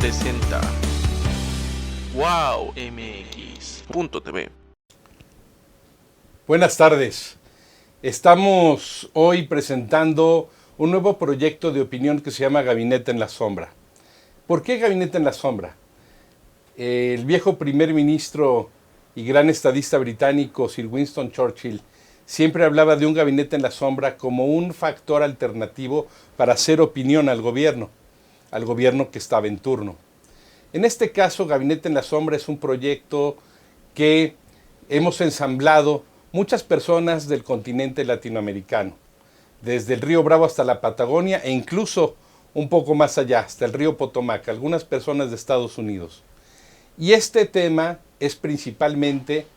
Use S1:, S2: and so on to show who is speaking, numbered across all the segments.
S1: presenta wowmx.tv.
S2: Buenas tardes. Estamos hoy presentando un nuevo proyecto de opinión que se llama Gabinete en la Sombra. ¿Por qué Gabinete en la Sombra? El viejo primer ministro y gran estadista británico Sir Winston Churchill siempre hablaba de un gabinete en la sombra como un factor alternativo para hacer opinión al gobierno que estaba en turno. En este caso, Gabinete en la Sombra es un proyecto que hemos ensamblado muchas personas del continente latinoamericano, desde el río Bravo hasta la Patagonia e incluso un poco más allá, hasta el río Potomac, algunas personas de Estados Unidos. Y este tema es principalmente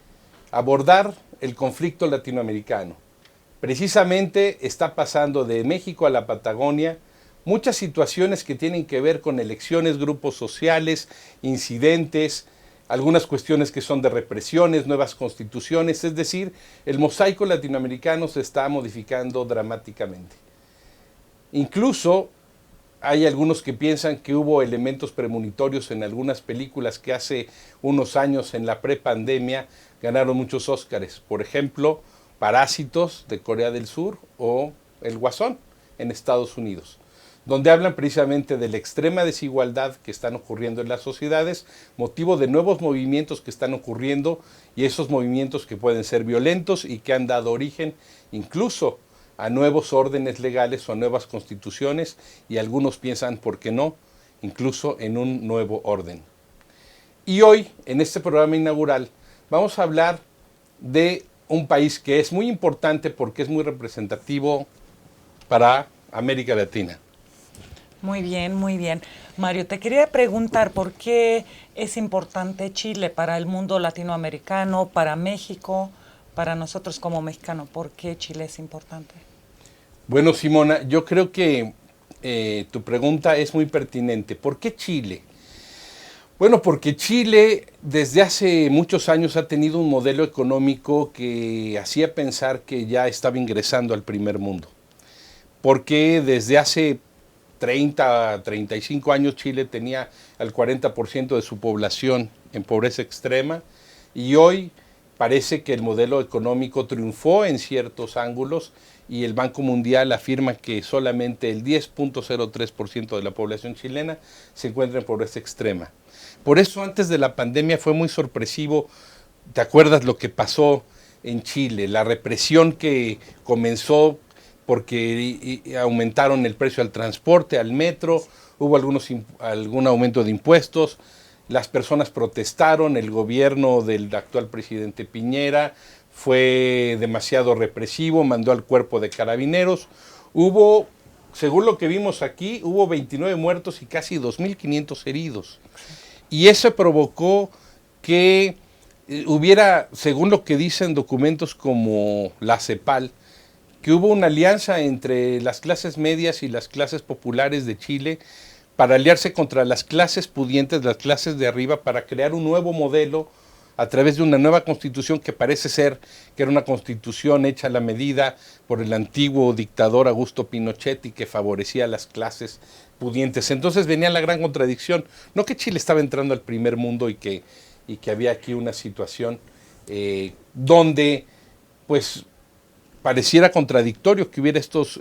S2: abordar el conflicto latinoamericano. Precisamente está pasando de México a la Patagonia muchas situaciones que tienen que ver con elecciones, grupos sociales, incidentes, algunas cuestiones que son de represiones, nuevas constituciones, es decir, el mosaico latinoamericano se está modificando dramáticamente. Incluso hay algunos que piensan que hubo elementos premonitorios en algunas películas que hace unos años en la prepandemia ganaron muchos Óscares. Por ejemplo, Parásitos de Corea del Sur o El Guasón en Estados Unidos, donde hablan precisamente de la extrema desigualdad que están ocurriendo en las sociedades, motivo de nuevos movimientos que están ocurriendo y esos movimientos que pueden ser violentos y que han dado origen incluso a nuevos órdenes legales o a nuevas constituciones y algunos piensan, ¿por qué no?, incluso en un nuevo orden. Y hoy, en este programa inaugural, vamos a hablar de un país que es muy importante porque es muy representativo para América Latina.
S3: Muy bien, muy bien. Mario, te quería preguntar por qué es importante Chile para el mundo latinoamericano, para México, para nosotros como mexicanos. ¿Por qué Chile es importante?
S2: Bueno, Simona, yo creo que tu pregunta es muy pertinente. ¿Por qué Chile? Bueno, porque Chile desde hace muchos años ha tenido un modelo económico que hacía pensar que ya estaba ingresando al primer mundo. Porque desde hace 30, 35 años Chile tenía al 40% de su población en pobreza extrema y hoy parece que el modelo económico triunfó en ciertos ángulos y el Banco Mundial afirma que solamente el 10.03% de la población chilena se encuentra en pobreza extrema. Por eso antes de la pandemia fue muy sorpresivo, ¿te acuerdas lo que pasó en Chile? La represión que comenzó porque aumentaron el precio al transporte, al metro, hubo algún aumento de impuestos, las personas protestaron, el gobierno del actual presidente Piñera fue demasiado represivo, mandó al cuerpo de carabineros, hubo, según lo que vimos aquí, hubo 29 muertos y casi 2.500 heridos. Y eso provocó que hubiera, según lo que dicen documentos como la CEPAL, que hubo una alianza entre las clases medias y las clases populares de Chile para aliarse contra las clases pudientes, las clases de arriba, para crear un nuevo modelo a través de una nueva constitución que parece ser que era una constitución hecha a la medida por el antiguo dictador Augusto Pinochet y que favorecía a las clases pudientes. Entonces venía la gran contradicción, no que Chile estaba entrando al primer mundo y que había aquí una situación donde pues pareciera contradictorio que hubiera estos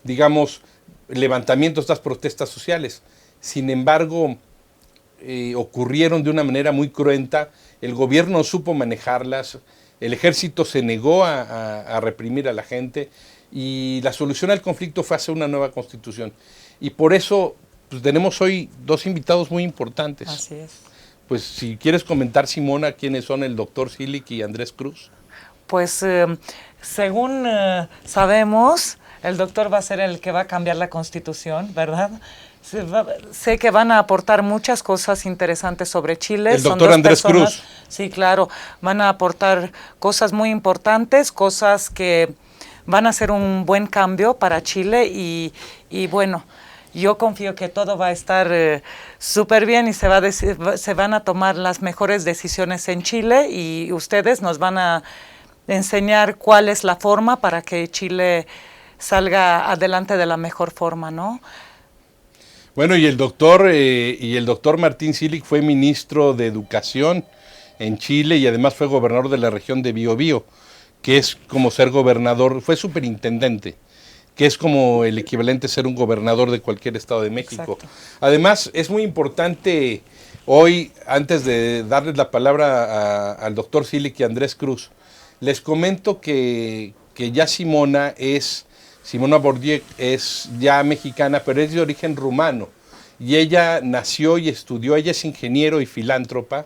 S2: digamos, levantamientos, estas protestas sociales. Sin embargo, ocurrieron de una manera muy cruenta, el gobierno no supo manejarlas, el ejército se negó a reprimir a la gente y la solución al conflicto fue hacer una nueva constitución. Y por eso pues, tenemos hoy dos invitados muy importantes.
S3: Así es.
S2: Pues si quieres comentar, Simona, quiénes son el doctor Silic y Andrés Cruz.
S3: Pues según sabemos, el doctor va a ser el que va a cambiar la Constitución, ¿verdad? Sé que van a aportar muchas cosas interesantes sobre Chile.
S2: El doctor Andrés Cruz.
S3: Sí, claro, van a aportar cosas muy importantes, cosas que van a ser un buen cambio para Chile y bueno, yo confío que todo va a estar súper bien y se van a tomar las mejores decisiones en Chile y ustedes nos van a enseñar cuál es la forma para que Chile salga adelante de la mejor forma, ¿no?
S2: Bueno, y el doctor Martín Cilic fue ministro de Educación en Chile y además fue gobernador de la región de Biobío, que es como ser gobernador, fue superintendente, que es como el equivalente a ser un gobernador de cualquier estado de México.
S3: Exacto.
S2: Además, es muy importante hoy, antes de darles la palabra al doctor Cilic y a Andrés Cruz, les comento que ya Simona Bourdieu es ya mexicana, pero es de origen rumano. Y ella nació y estudió, ella es ingeniero y filántropa.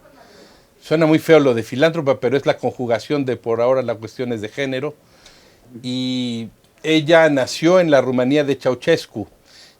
S2: Suena muy feo lo de filántropa, pero es la conjugación de por ahora las cuestiones de género. Y ella nació en la Rumanía de Ceausescu.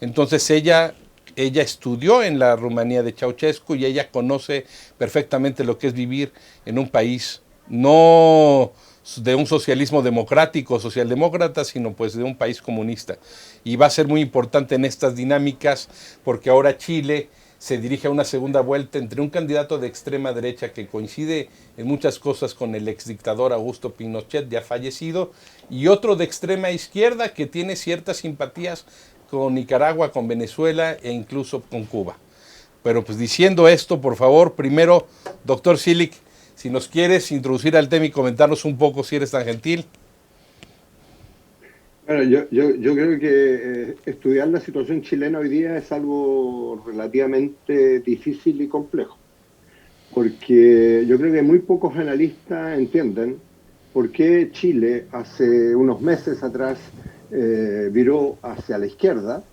S2: Entonces ella estudió en la Rumanía de Ceausescu y ella conoce perfectamente lo que es vivir en un país no de un socialismo democrático, socialdemócrata, sino pues de un país comunista. Y va a ser muy importante en estas dinámicas porque ahora Chile se dirige a una segunda vuelta entre un candidato de extrema derecha que coincide en muchas cosas con el exdictador Augusto Pinochet, ya fallecido, y otro de extrema izquierda que tiene ciertas simpatías con Nicaragua, con Venezuela e incluso con Cuba. Pero pues diciendo esto, por favor, primero, doctor Cilic, si nos quieres introducir al tema y comentarnos un poco, si eres tan gentil.
S4: Bueno, yo creo que estudiar la situación chilena hoy día es algo relativamente difícil y complejo, porque yo creo que muy pocos analistas entienden por qué Chile hace unos meses atrás viró hacia la izquierda.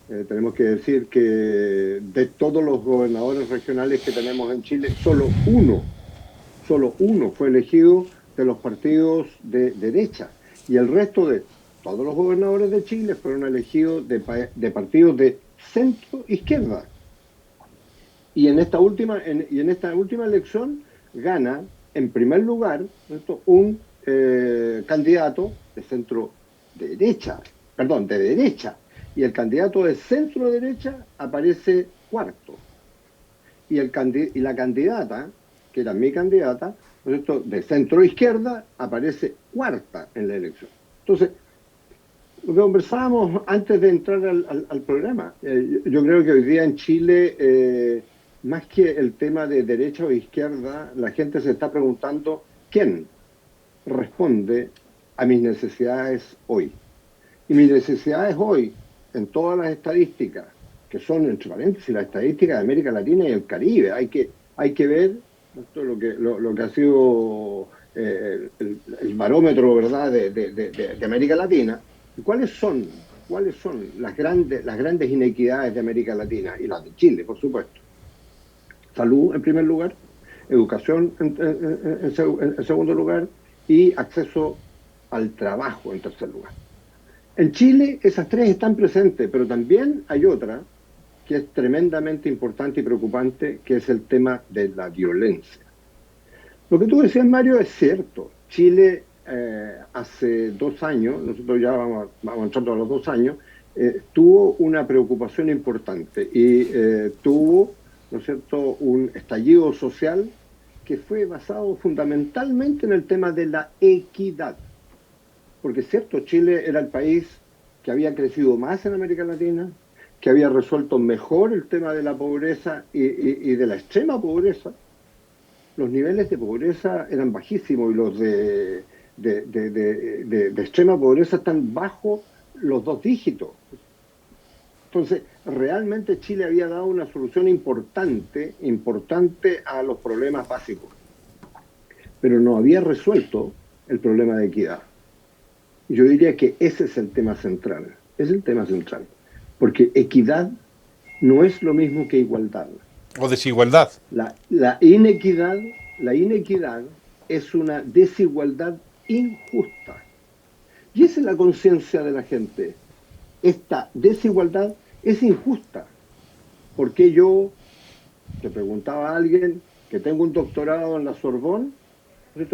S4: Tenemos que decir que de todos los gobernadores regionales que tenemos en Chile, solo uno fue elegido de los partidos de derecha, y el resto de todos los gobernadores de Chile fueron elegidos de partidos de centro izquierda. Y en esta última elección gana en primer lugar, ¿cierto?, un candidato de centro derecha, de derecha, y el candidato de centro derecha aparece cuarto. Y la candidata, que era mi candidata, ¿cierto?, de centro izquierda, aparece cuarta en la elección. Entonces, lo que conversábamos antes de entrar al programa, yo creo que hoy día en Chile, más que el tema de derecha o izquierda, la gente se está preguntando quién responde a mis necesidades hoy. Y mis necesidades hoy, en todas las estadísticas, que son, entre paréntesis, las estadísticas de América Latina y el Caribe, hay que ver lo que ha sido el barómetro, ¿verdad?, de América Latina. ¿Cuáles son las grandes inequidades de América Latina? Y las de Chile, por supuesto. Salud en primer lugar, educación en segundo lugar y acceso al trabajo en tercer lugar. En Chile esas tres están presentes, pero también hay otra que es tremendamente importante y preocupante, que es el tema de la violencia. Lo que tú decías, Mario, es cierto. Chile hace 2 años, nosotros ya vamos entrando a los 2 años, tuvo una preocupación importante y tuvo, ¿no es cierto?, un estallido social que fue basado fundamentalmente en el tema de la equidad. Porque es cierto, Chile era el país que había crecido más en América Latina, que había resuelto mejor el tema de la pobreza y de la extrema pobreza. Los niveles de pobreza eran bajísimos y los de extrema pobreza están bajo los 2 dígitos. Entonces, realmente Chile había dado una solución importante a los problemas básicos, pero no había resuelto el problema de equidad. Yo diría que ese es el tema central, porque equidad no es lo mismo que igualdad.
S2: O desigualdad.
S4: La inequidad es una desigualdad injusta. Y esa es la conciencia de la gente. Esta desigualdad es injusta. ¿Por qué yo, te preguntaba a alguien, que tengo un doctorado en la Sorbonne,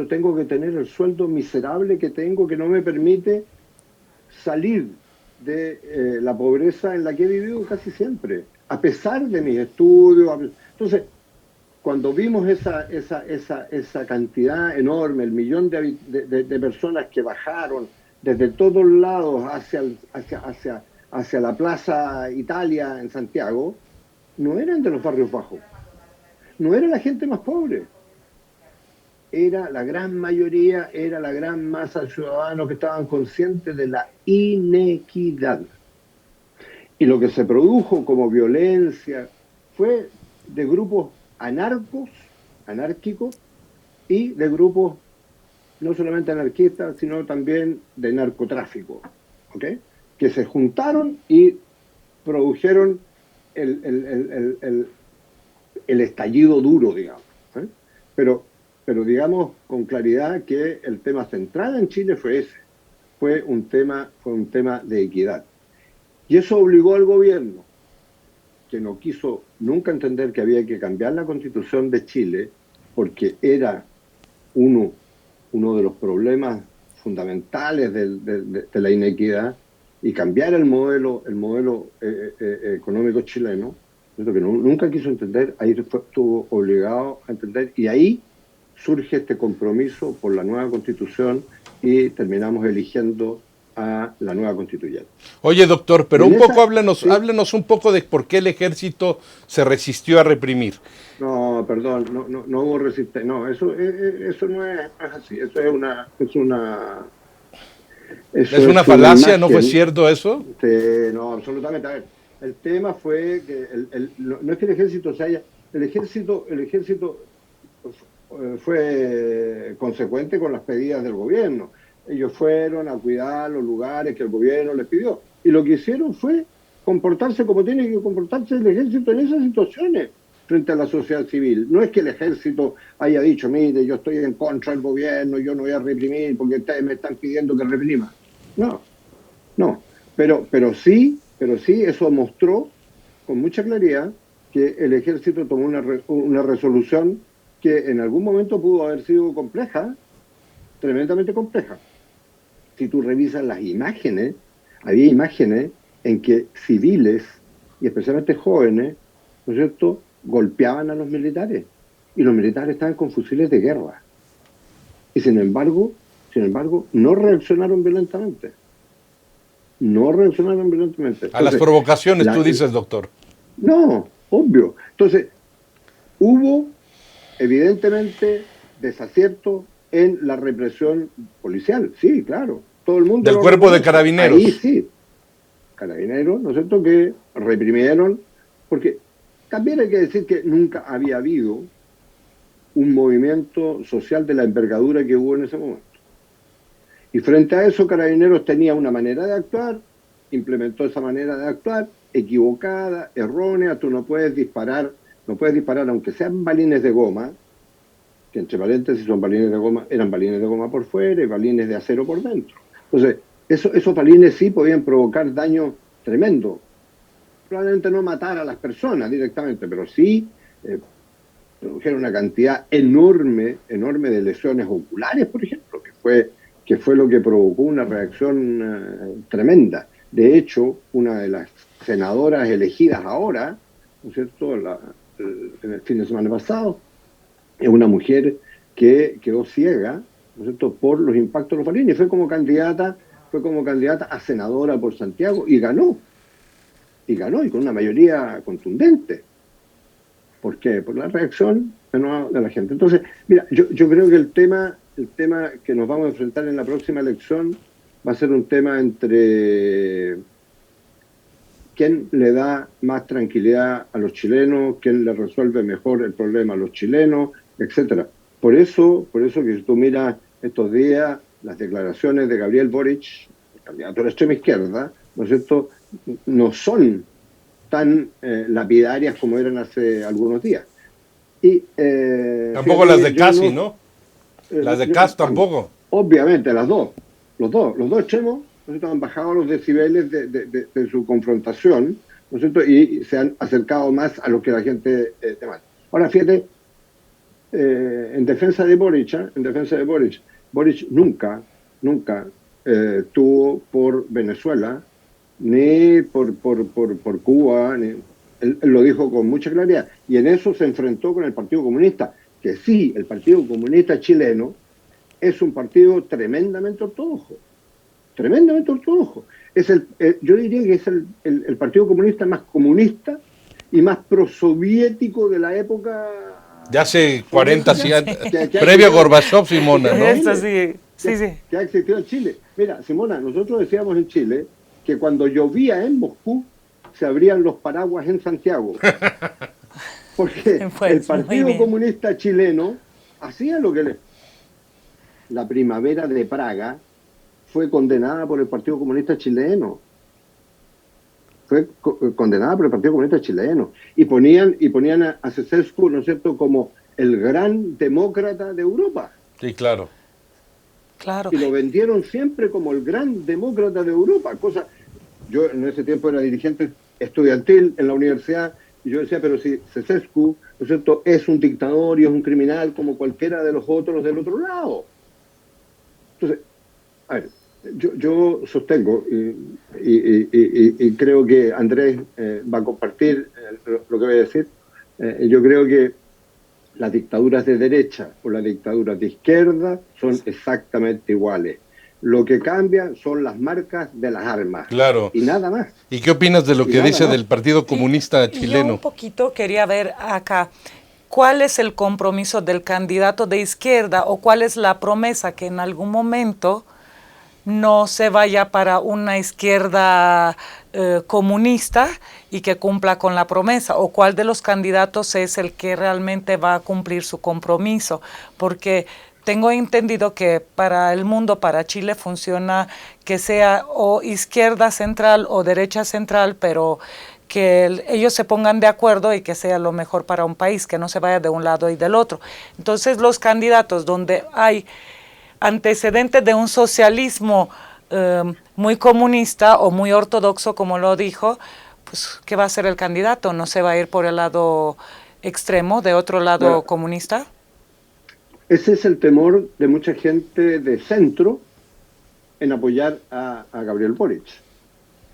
S4: tengo que tener el sueldo miserable que tengo, que no me permite salir de la pobreza en la que he vivido casi siempre, a pesar de mis estudios? Entonces, cuando vimos esa cantidad enorme, el millón de personas que bajaron desde todos lados hacia la Plaza Italia en Santiago, no eran de los barrios bajos, no era la gente más pobre, era la gran mayoría, era la gran masa de ciudadanos que estaban conscientes de la inequidad. Y lo que se produjo como violencia fue de grupos anárquicos, y de grupos no solamente anarquistas, sino también de narcotráfico, ¿ok? Que se juntaron y produjeron el estallido duro, digamos. ¿Eh? Pero digamos con claridad que el tema central en Chile fue ese, fue un tema de equidad. Y eso obligó al gobierno, que no quiso nunca entender que había que cambiar la Constitución de Chile, porque era uno de los problemas fundamentales de la inequidad, y cambiar el modelo económico chileno, eso que nunca quiso entender, ahí estuvo obligado a entender, y ahí surge este compromiso por la nueva Constitución y terminamos eligiendo a la nueva constituyente.
S2: Oye, doctor, pero háblenos
S4: ¿sí?
S2: un poco de por qué el ejército se resistió a reprimir.
S4: No, perdón, no hubo resistencia. No, eso no es así. Eso
S2: ¿Es una
S4: es una
S2: falacia?
S4: imagen.
S2: ¿No fue cierto eso?
S4: No, absolutamente. A ver, el tema fue que no es que el ejército se haya. El ejército fue consecuente con las pedidas del gobierno. Ellos fueron a cuidar los lugares que el gobierno les pidió. Y lo que hicieron fue comportarse como tiene que comportarse el ejército en esas situaciones frente a la sociedad civil. No es que el ejército haya dicho, mire, yo estoy en contra del gobierno, yo no voy a reprimir porque ustedes me están pidiendo que reprima. No. Pero sí eso mostró con mucha claridad que el ejército tomó una resolución que en algún momento pudo haber sido compleja, tremendamente compleja. Si tú revisas las imágenes, había imágenes en que civiles, y especialmente jóvenes, ¿no es cierto?, golpeaban a los militares, y los militares estaban con fusiles de guerra. Y sin embargo, no reaccionaron violentamente. Entonces,
S2: A las provocaciones, tú dices, doctor.
S4: No, obvio. Entonces, hubo evidentemente desacierto en la represión policial, sí, claro. Todo el mundo
S2: del cuerpo de carabineros.
S4: Ahí sí, carabineros, ¿no es cierto?, que reprimieron, porque también hay que decir que nunca había habido un movimiento social de la envergadura que hubo en ese momento. Y frente a eso, Carabineros tenía una manera de actuar, implementó esa manera de actuar, equivocada, errónea. Tú no puedes disparar aunque sean balines de goma, que entre paréntesis son balines de goma, eran balines de goma por fuera y balines de acero por dentro. Entonces, esos balines sí podían provocar daño tremendo. Probablemente no matar a las personas directamente, pero sí produjeron una cantidad enorme de lesiones oculares, por ejemplo, que fue lo que provocó una reacción tremenda. De hecho, una de las senadoras elegidas ahora, ¿no es cierto?, en el fin de semana pasado, es una mujer que quedó ciega, ¿no es cierto?, por los impactos de los balines. Fue como candidata a senadora por Santiago y ganó y con una mayoría contundente. ¿Por qué? Por la reacción de la gente. Entonces, mira, yo creo que el tema que nos vamos a enfrentar en la próxima elección va a ser un tema entre quién le da más tranquilidad a los chilenos, quién le resuelve mejor el problema a los chilenos, etcétera. Por eso que si tú miras estos días las declaraciones de Gabriel Boric, el candidato de la extrema izquierda, ¿no es cierto?, no son tan lapidarias como eran hace algunos días. Y
S2: tampoco las de Casi, ¿no? Las de Cas tampoco.
S4: Obviamente, los dos extremos, ¿no es cierto?, han bajado los decibeles de su confrontación, ¿no es cierto?, y se han acercado más a lo que la gente demanda. Ahora, fíjate, en defensa de Boric, Boric nunca tuvo por Venezuela, ni por Cuba, él lo dijo con mucha claridad, y en eso se enfrentó con el Partido Comunista, que sí, el Partido Comunista chileno es un partido tremendamente ortodoxo, yo diría que es el Partido Comunista más comunista y más prosoviético de la época.
S2: Ya hace 40,
S4: Sí.
S2: previo a Gorbachev, Simona, ¿no?
S3: Esto sí, sí, sí.
S4: Que ha existido en Chile. Mira, Simona, nosotros decíamos en Chile que cuando llovía en Moscú se abrían los paraguas en Santiago. Porque
S3: Pues,
S4: el
S3: muy
S4: Partido
S3: bien.
S4: Comunista chileno hacía lo que le... La primavera de Praga fue condenada por el Partido Comunista chileno. Fue condenada por el Partido Comunista chileno. Y ponían a Ceausescu, ¿no es cierto?, como el gran demócrata de Europa.
S2: Sí, claro.
S3: Claro.
S4: Y lo vendieron siempre como el gran demócrata de Europa. Yo en ese tiempo era dirigente estudiantil en la universidad y yo decía, pero si Ceausescu, ¿no es cierto?, es un dictador y es un criminal como cualquiera de los otros del otro lado. Entonces, a ver, yo sostengo y creo que Andrés va a compartir lo que voy a decir. Yo creo que las dictaduras de derecha o las dictaduras de izquierda son exactamente iguales. Lo que cambia son las marcas de las armas.
S2: Claro.
S4: Y nada más.
S2: ¿Y qué opinas de lo
S4: Y
S2: que
S4: nada
S2: dice
S4: más.
S2: del Partido Comunista
S3: Y yo un
S2: chileno?
S3: poquito quería ver acá, ¿cuál es el compromiso del candidato de izquierda o cuál es la promesa que en algún momento no se vaya para una izquierda comunista y que cumpla con la promesa? ¿O cuál de los candidatos es el que realmente va a cumplir su compromiso? Porque tengo entendido que para el mundo, para Chile, funciona que sea o izquierda central o derecha central, pero que ellos se pongan de acuerdo y que sea lo mejor para un país, que no se vaya de un lado y del otro. Entonces, los candidatos donde hay antecedentes de un socialismo muy comunista o muy ortodoxo, como lo dijo, pues, ¿qué va a hacer el candidato? ¿No se va a ir por el lado extremo, de otro lado
S4: Bueno,
S3: comunista?
S4: ese es el temor de mucha gente de centro en apoyar a Gabriel Boric.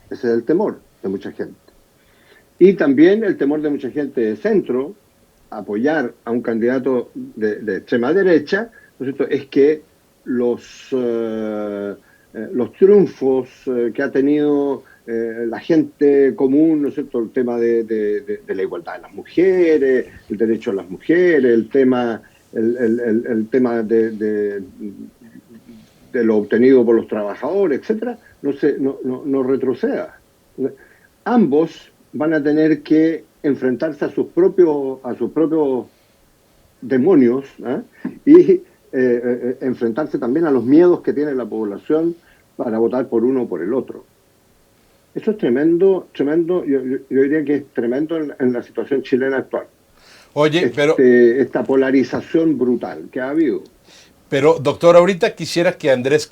S4: Ese es el temor de mucha gente. Y también el temor de mucha gente de centro a apoyar a un candidato de extrema derecha, ¿no es cierto?, es que los triunfos que ha tenido la gente común, ¿no es cierto?, el tema de la igualdad de las mujeres, el derecho a las mujeres, el tema de lo obtenido por los trabajadores, etcétera, no retroceda. Ambos van a tener que enfrentarse a sus propios demonios, ¿eh? Y enfrentarse también a los miedos que tiene la población para votar por uno o por el otro. Eso es tremendo, yo diría que es tremendo en la situación chilena actual.
S2: Oye,
S4: Esta polarización brutal que ha habido.
S2: pero doctor, ahorita quisiera que Andrés,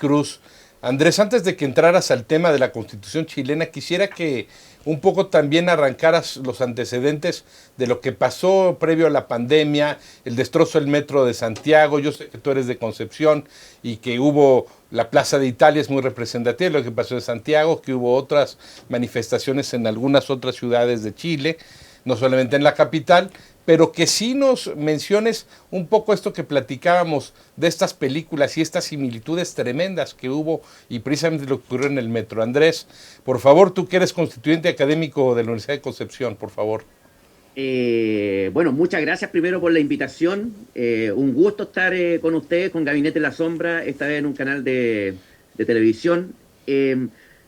S2: antes de que entraras al tema de la Constitución chilena, quisiera que un poco también arrancaras los antecedentes de lo que pasó previo a la pandemia, el destrozo del metro de Santiago. Yo sé que tú eres de Concepción y que hubo, la Plaza de Italia es muy representativa de lo que pasó en Santiago, que hubo otras manifestaciones en algunas otras ciudades de Chile, no solamente en la capital, pero que sí nos menciones un poco esto que platicábamos de estas películas y estas similitudes tremendas que hubo y precisamente lo que ocurrió en el metro. Andrés, por favor, tú que eres constituyente académico de la Universidad de Concepción, por favor.
S5: Bueno, muchas gracias primero por la invitación. Un gusto estar con ustedes, con Gabinete en la Sombra, esta vez en un canal de televisión.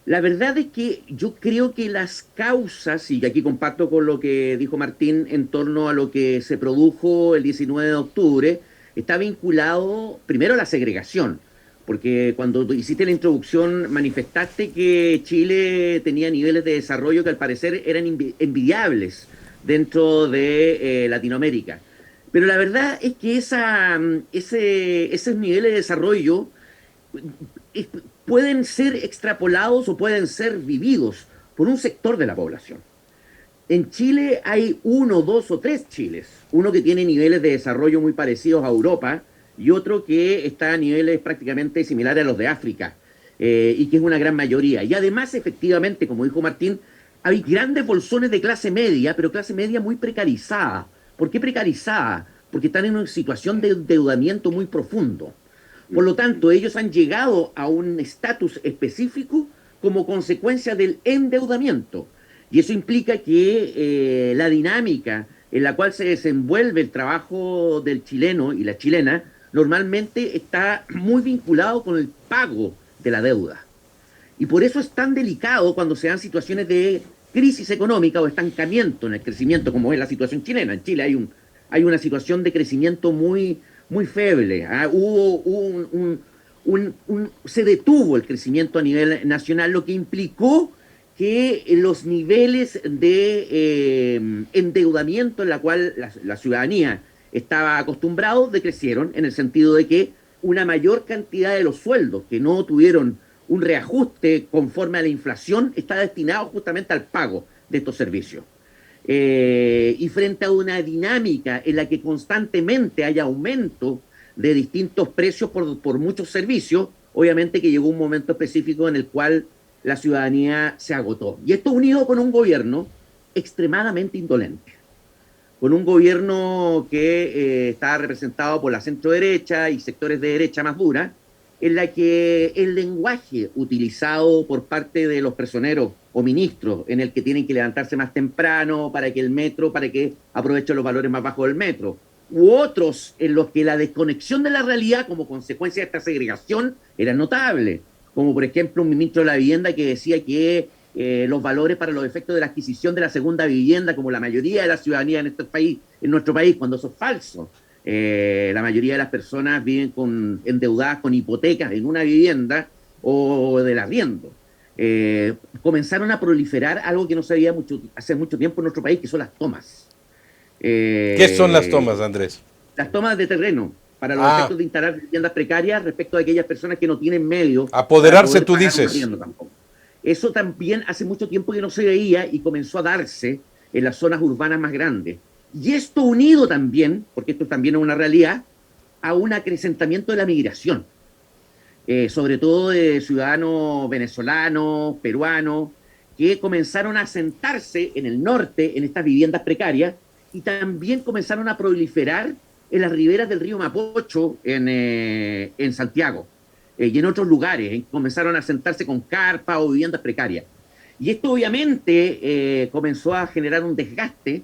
S5: La verdad es que yo creo que las causas, y aquí comparto con lo que dijo Martín en torno a lo que se produjo el 19 de octubre, está vinculado primero a la segregación, porque cuando hiciste la introducción manifestaste que Chile tenía niveles de desarrollo que al parecer eran envidiables dentro de Latinoamérica. Pero la verdad es que esos niveles de desarrollo pueden ser extrapolados o pueden ser vividos por un sector de la población. En Chile hay uno, dos o tres Chiles. Uno que tiene niveles de desarrollo muy parecidos a Europa y otro que está a niveles prácticamente similares a los de África, y que es una gran mayoría. Y además, efectivamente, como dijo Martín, hay grandes bolsones de clase media, pero clase media muy precarizada. ¿Por qué precarizada? Porque están en una situación de endeudamiento muy profundo. Por lo tanto, ellos han llegado a un estatus específico como consecuencia del endeudamiento. Y eso implica que la dinámica en la cual se desenvuelve el trabajo del chileno y la chilena normalmente está muy vinculado con el pago de la deuda. Y por eso es tan delicado cuando se dan situaciones de crisis económica o estancamiento en el crecimiento, como es la situación chilena. En Chile hay una situación de crecimiento muy, muy feble. Se detuvo el crecimiento a nivel nacional, lo que implicó que los niveles de endeudamiento en la cual la ciudadanía estaba acostumbrado decrecieron, en el sentido de que una mayor cantidad de los sueldos que no tuvieron un reajuste conforme a la inflación está destinado justamente al pago de estos servicios. Y frente a una dinámica en la que constantemente hay aumento de distintos precios por muchos servicios, obviamente que llegó un momento específico en el cual la ciudadanía se agotó. Y esto unido con un gobierno extremadamente indolente, con un gobierno que está representado por la centro-derecha y sectores de derecha más dura, en la que el lenguaje utilizado por parte de los personeros o ministros, en el que tienen que levantarse más temprano para que aprovechen los valores más bajos del metro, u otros en los que la desconexión de la realidad como consecuencia de esta segregación era notable, como por ejemplo un ministro de la vivienda que decía que los valores para los efectos de la adquisición de la segunda vivienda, como la mayoría de la ciudadanía en nuestro país, cuando eso es falso. La mayoría de las personas viven endeudadas con hipotecas en una vivienda o del arriendo. Comenzaron a proliferar algo que no se veía hace mucho tiempo en nuestro país, que son las tomas.
S2: ¿Qué son las tomas, Andrés?
S5: Las tomas de terreno para los efectos de instalar viviendas precarias respecto a aquellas personas que no tienen medios.
S2: Apoderarse, tú dices.
S5: Eso también hace mucho tiempo que no se veía y comenzó a darse en las zonas urbanas más grandes. Y esto unido también, porque esto también es una realidad, a un acrecentamiento de la migración, sobre todo de ciudadanos venezolanos, peruanos, que comenzaron a asentarse en el norte en estas viviendas precarias y también comenzaron a proliferar en las riberas del río Mapocho en Santiago y en otros lugares. Comenzaron a asentarse con carpas o viviendas precarias. Y esto obviamente comenzó a generar un desgaste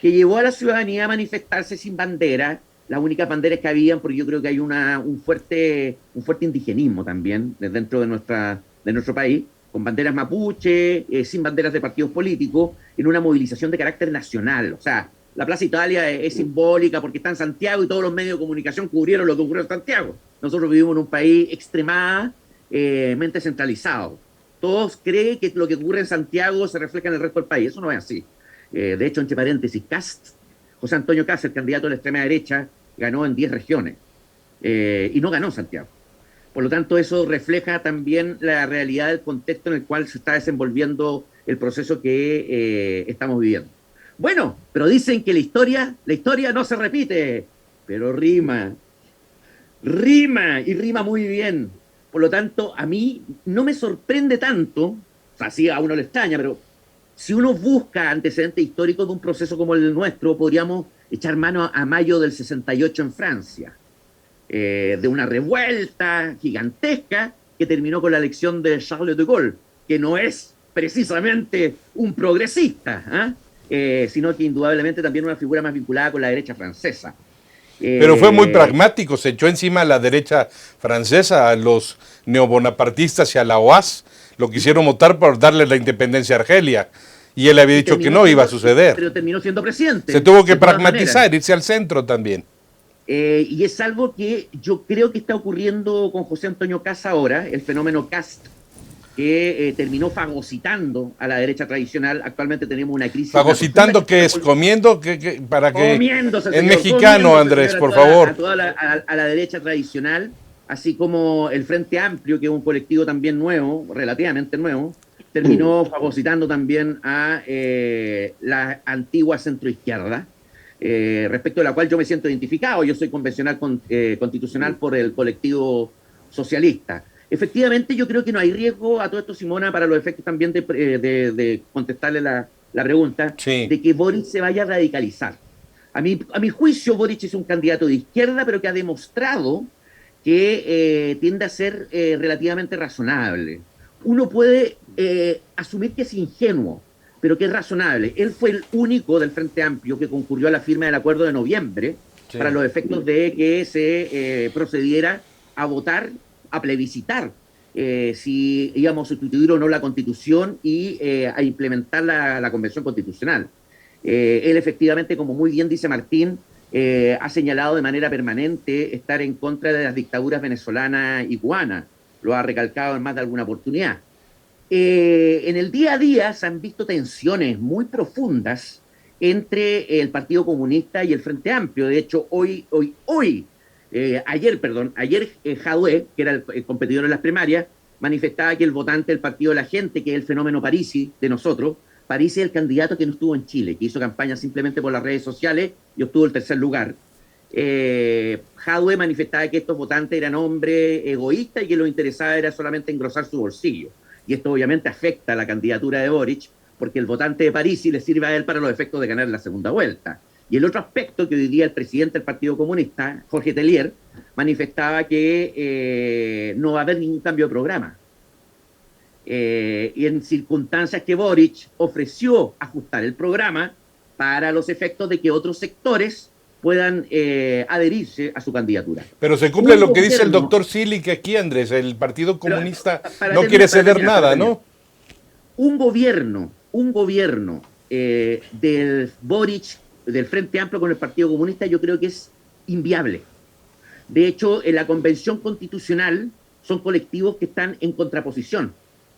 S5: que llevó a la ciudadanía a manifestarse sin bandera, las únicas banderas que habían, porque yo creo que hay un fuerte indigenismo también dentro de nuestro país, con banderas mapuche, sin banderas de partidos políticos, en una movilización de carácter nacional. O sea, la Plaza Italia es simbólica porque está en Santiago y todos los medios de comunicación cubrieron lo que ocurrió en Santiago. Nosotros vivimos en un país extremadamente centralizado. Todos creen que lo que ocurre en Santiago se refleja en el resto del país. Eso no es así. De hecho, entre paréntesis, José Antonio Kast, el candidato de la extrema derecha, ganó en 10 regiones y no ganó Santiago. Por lo tanto, eso refleja también la realidad del contexto en el cual se está desenvolviendo el proceso que estamos viviendo. Bueno, pero dicen que la historia no se repite, pero rima y rima muy bien. Por lo tanto, a mí no me sorprende tanto, o sea, sí a uno le extraña, pero si uno busca antecedentes históricos de un proceso como el nuestro, podríamos echar mano a mayo del 68 en Francia, de una revuelta gigantesca que terminó con la elección de Charles de Gaulle, que no es precisamente un progresista, sino que indudablemente también una figura más vinculada con la derecha francesa.
S2: Pero fue muy pragmático, se echó encima a la derecha francesa, a los neobonapartistas y a la OAS, lo quisieron votar por darle la independencia a Argelia. Y él había dicho que no iba a suceder.
S5: Pero terminó siendo presidente.
S2: Se tuvo que pragmatizar, irse al centro también.
S5: Y es algo que yo creo que está ocurriendo con José Antonio Kast ahora, el fenómeno Kast, que terminó fagocitando a la derecha tradicional. Actualmente tenemos una crisis.
S2: ¿Fagocitando qué es? ¿Comiendo? ¿Para qué?
S5: Comiéndose,
S2: en mexicano, Andrés, por favor.
S5: A la derecha tradicional, así como el Frente Amplio, que es un colectivo también nuevo, relativamente nuevo, terminó fagocitando también a la antigua centroizquierda, respecto de la cual yo me siento identificado. Yo soy convencional constitucional por el colectivo socialista. Efectivamente, yo creo que no hay riesgo a todo esto, Simona, para los efectos también de contestarle la pregunta, sí, de que Boric se vaya a radicalizar. A mi juicio, Boric es un candidato de izquierda, pero que ha demostrado que tiende a ser relativamente razonable. uno puede asumir que es ingenuo, pero que es razonable. Él fue el único del Frente Amplio que concurrió a la firma del acuerdo de noviembre, sí, para los efectos de que se procediera a votar, a plebiscitar si íbamos a sustituir o no la Constitución y a implementar la Convención Constitucional. Él efectivamente, como muy bien dice Martín, ha señalado de manera permanente estar en contra de las dictaduras venezolana y cubana. Lo ha recalcado en más de alguna oportunidad. En el día a día se han visto tensiones muy profundas entre el Partido Comunista y el Frente Amplio. De hecho, ayer Jadwe, que era el competidor en las primarias, manifestaba que el votante del Partido de la Gente, que es el fenómeno Parisi de nosotros, Parisi es el candidato que no estuvo en Chile, que hizo campaña simplemente por las redes sociales y obtuvo el tercer lugar. Jadwe manifestaba que estos votantes eran hombres egoístas y que lo interesaba era solamente engrosar su bolsillo. Y esto obviamente afecta a la candidatura de Boric, porque el votante de Parisi le sirve a él para los efectos de ganar la segunda vuelta. Y el otro aspecto que hoy día el presidente del Partido Comunista, Jorge Tellier, manifestaba que no va a haber ningún cambio de programa. Y en circunstancias que Boric ofreció ajustar el programa para los efectos de que otros sectores puedan adherirse a su candidatura.
S2: Pero se cumple lo que dice el doctor Silic aquí, Andrés, el Partido Comunista no quiere ceder nada, ¿no?
S5: Un gobierno del Boric, del Frente Amplio con el Partido Comunista, yo creo que es inviable. De hecho, en la Convención Constitucional son colectivos que están en contraposición,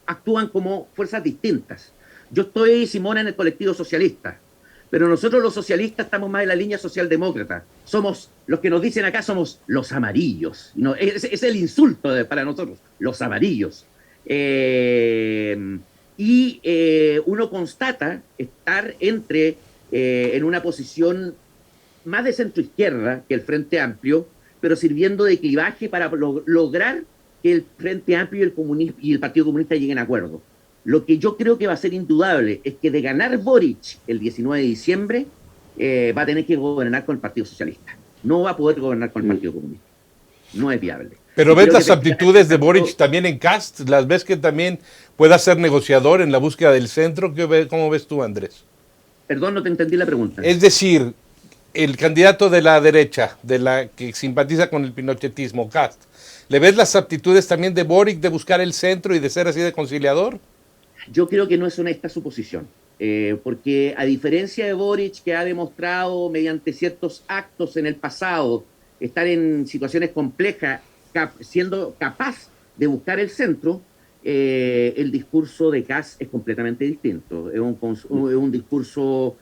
S5: actúan como fuerzas distintas. Yo estoy, Simona, en el colectivo socialista, pero nosotros los socialistas estamos más en la línea socialdemócrata. Somos, los que nos dicen acá somos los amarillos. No, es el insulto para nosotros, los amarillos. Uno constata estar en una posición más de centro-izquierda que el Frente Amplio, pero sirviendo de clivaje para lograr que el Frente Amplio y el Partido Comunista lleguen a acuerdo. Lo que yo creo que va a ser indudable es que de ganar Boric el 19 de diciembre, va a tener que gobernar con el Partido Socialista. No va a poder gobernar con el Partido Comunista. No es viable.
S2: Pero ves las aptitudes de Boric también en Cast, las ves que también pueda ser negociador en la búsqueda del centro. ¿Cómo ves tú, Andrés?
S5: Perdón, no te entendí la pregunta.
S2: Es decir, el candidato de la derecha, de la que simpatiza con el pinochetismo, Cast, ¿le ves las aptitudes también de Boric de buscar el centro y de ser así de conciliador?
S5: Yo creo que no es honesta su posición, porque a diferencia de Boric, que ha demostrado mediante ciertos actos en el pasado estar en situaciones complejas, siendo capaz de buscar el centro, el discurso de Kast es completamente distinto. Es un discurso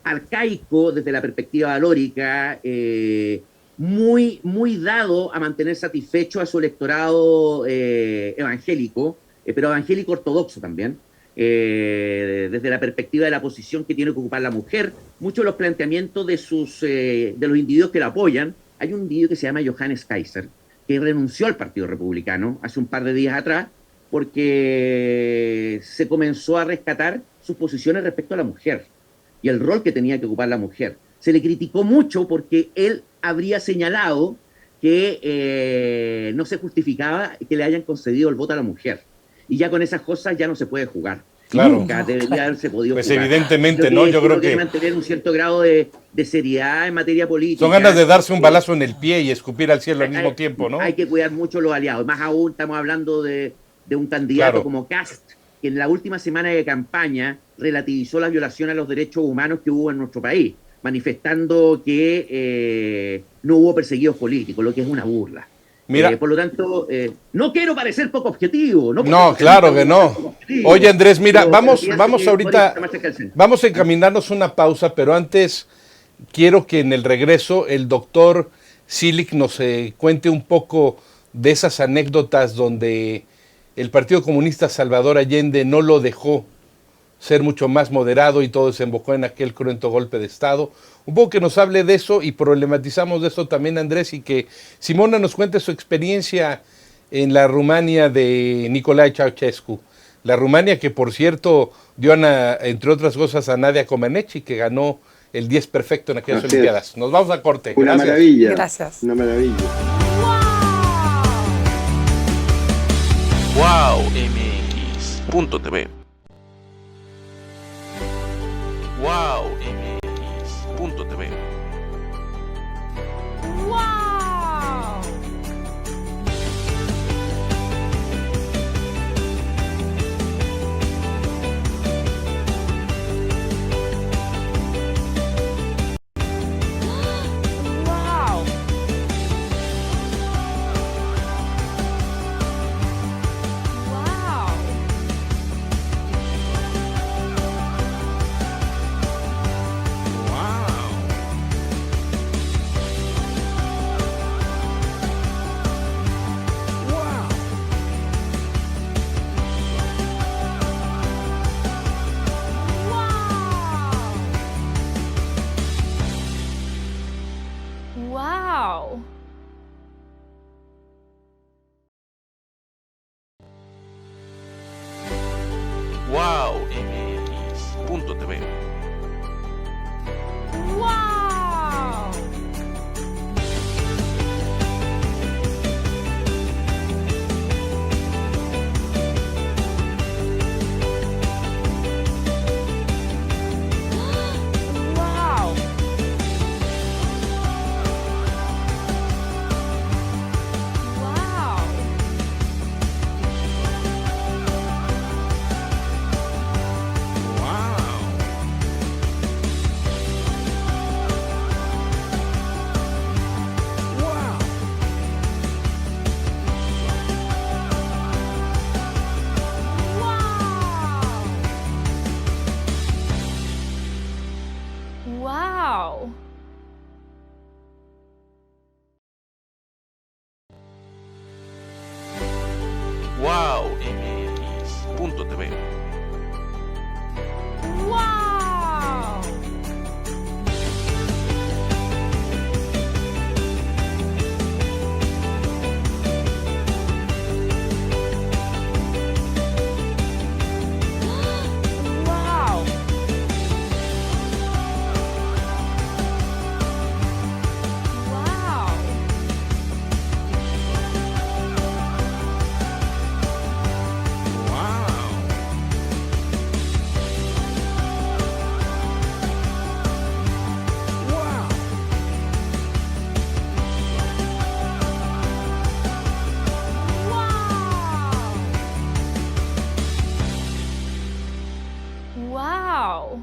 S5: arcaico desde la perspectiva valórica, muy, muy dado a mantener satisfecho a su electorado evangélico, pero evangélico ortodoxo también, desde la perspectiva de la posición que tiene que ocupar la mujer. Muchos de los planteamientos de los individuos que la apoyan. Hay un individuo que se llama Johannes Kaiser, que renunció al Partido Republicano hace un par de días atrás porque se comenzó a rescatar sus posiciones respecto a la mujer y el rol que tenía que ocupar la mujer. Se le criticó mucho porque él habría señalado que no se justificaba que le hayan concedido el voto a la mujer. Y ya con esas cosas ya no se puede jugar.
S2: Claro.
S5: Nunca debería haberse podido
S2: pues
S5: jugar.
S2: evidentemente, ¿no? Yo creo que
S5: mantener un cierto grado de seriedad en materia política.
S2: Son ganas de darse un balazo en el pie y escupir al cielo al mismo tiempo, ¿no?
S5: Hay que cuidar mucho los aliados. Más aún estamos hablando de un candidato como Kast, que en la última semana de campaña relativizó la violación a los derechos humanos que hubo en nuestro país, manifestando que no hubo perseguidos políticos, lo que es una burla.
S2: Mira,
S5: por lo tanto, no quiero parecer poco objetivo.
S2: No, claro que no. Oye, Andrés, mira, vamos ahorita, vamos a encaminarnos una pausa, pero antes quiero que en el regreso el doctor Silic nos cuente un poco de esas anécdotas donde el Partido Comunista Salvador Allende no lo dejó ser mucho más moderado y todo desembocó en aquel cruento golpe de Estado. Un poco que nos hable de eso y problematizamos de eso también, Andrés, y que Simona nos cuente su experiencia en la Rumania de Nicolae Ceausescu. La Rumania que, por cierto, dio, entre otras cosas, a Nadia Comaneci, que ganó el 10 perfecto en aquellas Olimpiadas. Nos vamos a corte.
S4: Una
S2: Gracias.
S4: Maravilla.
S3: Gracias.
S4: Una maravilla.
S1: wowmx.tv. wowmx.tv.
S6: Wow! Wow! Wow! Wow!
S1: wowmx.tv.
S6: Wow! Wow! Wow! Wow!
S1: wowmx.tv.
S6: Wow! Wow! Wow! Wow!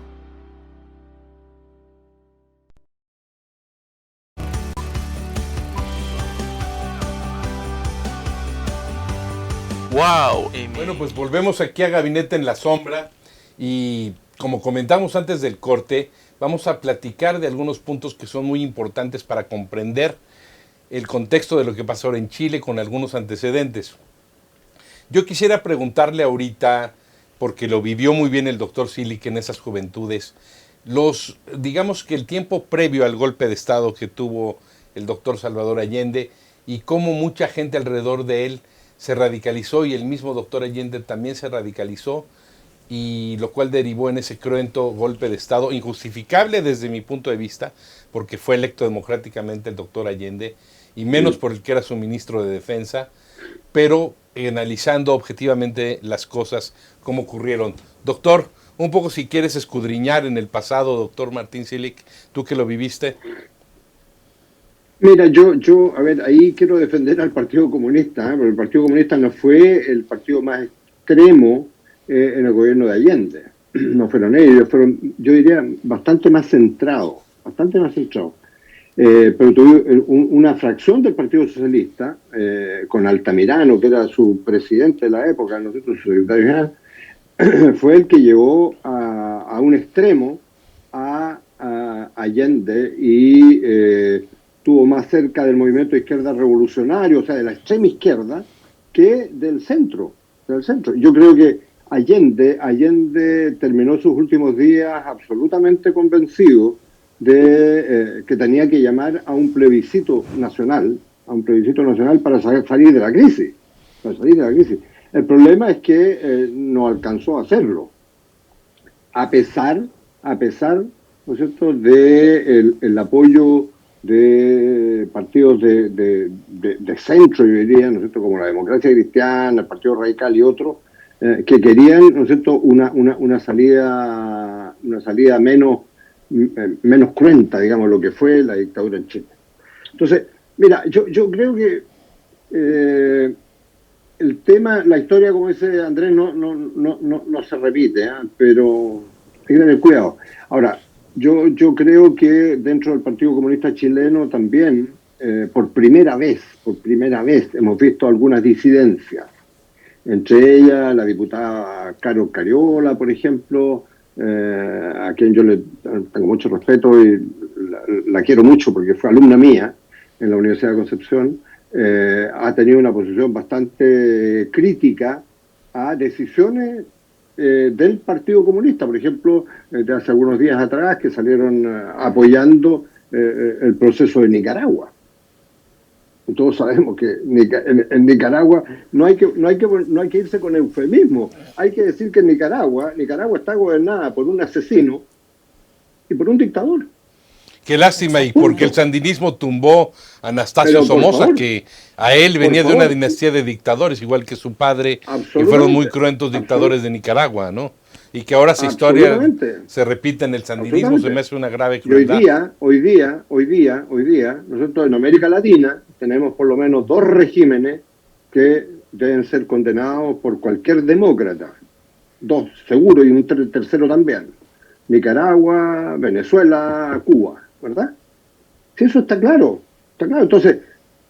S1: wowmx.
S2: Bueno, pues volvemos aquí a Gabinete en la Sombra y como comentamos antes del corte, vamos a platicar de algunos puntos que son muy importantes para comprender el contexto de lo que pasa ahora en Chile con algunos antecedentes. Yo quisiera preguntarle ahorita, porque lo vivió muy bien el doctor Silic en esas juventudes, digamos que el tiempo previo al golpe de Estado que tuvo el doctor Salvador Allende y cómo mucha gente alrededor de él se radicalizó y el mismo doctor Allende también se radicalizó, y lo cual derivó en ese cruento golpe de Estado, injustificable desde mi punto de vista, porque fue electo democráticamente el doctor Allende, y menos por el que era su ministro de Defensa, pero analizando objetivamente las cosas como ocurrieron. Doctor, un poco si quieres escudriñar en el pasado, doctor Martín Silic, tú que lo viviste.
S4: Mira, a ver, ahí quiero defender al Partido Comunista, porque el Partido Comunista no fue el partido más extremo en el gobierno de Allende. No fueron ellos, fueron, yo diría, bastante más centrados, bastante más centrados. Pero tuve una fracción del Partido Socialista, con Altamirano, que era su presidente de la época, nosotros su secretario general, fue el que llevó a un extremo a Allende y estuvo más cerca del movimiento de izquierda revolucionario, o sea, de la extrema izquierda, que del centro. Yo creo que Allende terminó sus últimos días absolutamente convencido de que tenía que llamar a un plebiscito nacional para salir de la crisis. El problema es que no alcanzó a hacerlo, a pesar, ¿no es cierto?, de el apoyo de partidos de centro, yo diría, ¿no es cierto?, como la Democracia Cristiana, el Partido Radical y otros, que querían, ¿no es cierto?, una salida menos cruenta, digamos, lo que fue la dictadura en Chile. Entonces, mira, yo creo que el tema, la historia, como dice Andrés, no se repite, pero hay que tener cuidado. Ahora, yo creo que dentro del Partido Comunista Chileno también, por primera vez, hemos visto algunas disidencias. Entre ellas, la diputada Carol Cariola, por ejemplo, a quien yo le tengo mucho respeto y la quiero mucho porque fue alumna mía en la Universidad de Concepción, ha tenido una posición bastante crítica a decisiones del Partido Comunista, por ejemplo, de hace algunos días atrás, que salieron apoyando el proceso de Nicaragua. Todos sabemos que en Nicaragua no hay que irse con eufemismo. Hay que decir que Nicaragua está gobernada por un asesino y por un dictador.
S2: Qué lástima, y porque el sandinismo tumbó a Anastasio
S4: Pero, por
S2: Somoza,
S4: favor,
S2: que a él venía
S4: por
S2: de una
S4: favor.
S2: dinastía de dictadores, igual que su padre, que
S4: Absolutamente.
S2: fueron muy cruentos dictadores de Nicaragua, ¿no? Y que ahora esa historia
S4: Absolutamente.
S2: se repite en el sandinismo,
S4: Absolutamente.
S2: se me hace una grave
S4: Y hoy
S2: crueldad.
S4: día, nosotros en América Latina tenemos por lo menos 2 regímenes que deben ser condenados por cualquier demócrata. 2, seguro, y un tercero también. Nicaragua, Venezuela, Cuba, ¿verdad? Si eso está claro, está claro. Entonces,